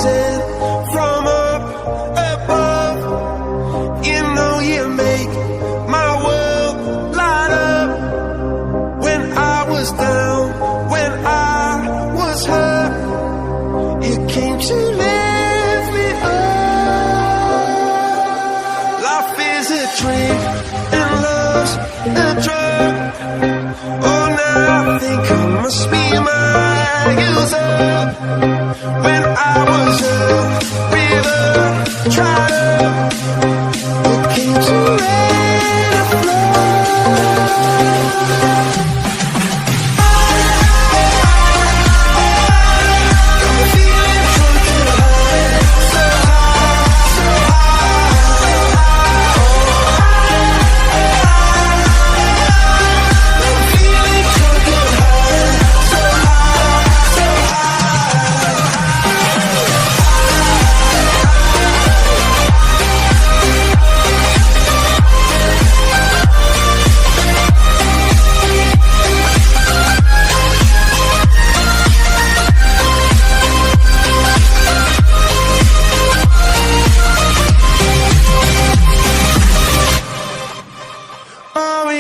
sent from up above. You know you make my world light up. When I was down, when I was hurt, you came to lift me up. Life is a drink and love's a drug. Oh, now I think I must be my user. When I was a river dried up, it came to let it flow.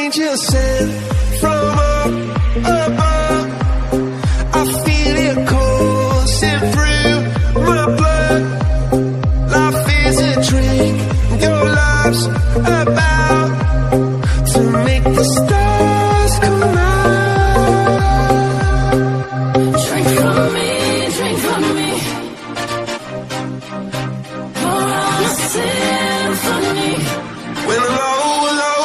Angels sent from up above. I feel it coursing through my blood. Life is a drink, your love's about to make the stars come out. Drink from me, drink from me. Pour on a symphony. When I'm low,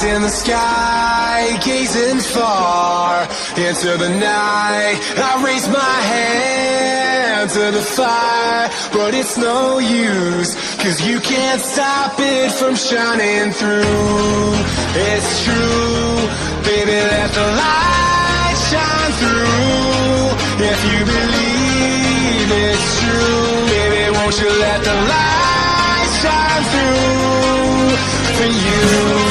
in the sky, gazing far into the night. I raise my hand to the fire, but it's no use, 'cause you can't stop it from shining through. It's true, baby, let the light shine through. If you believe it's true, baby, won't you let the light shine through for you?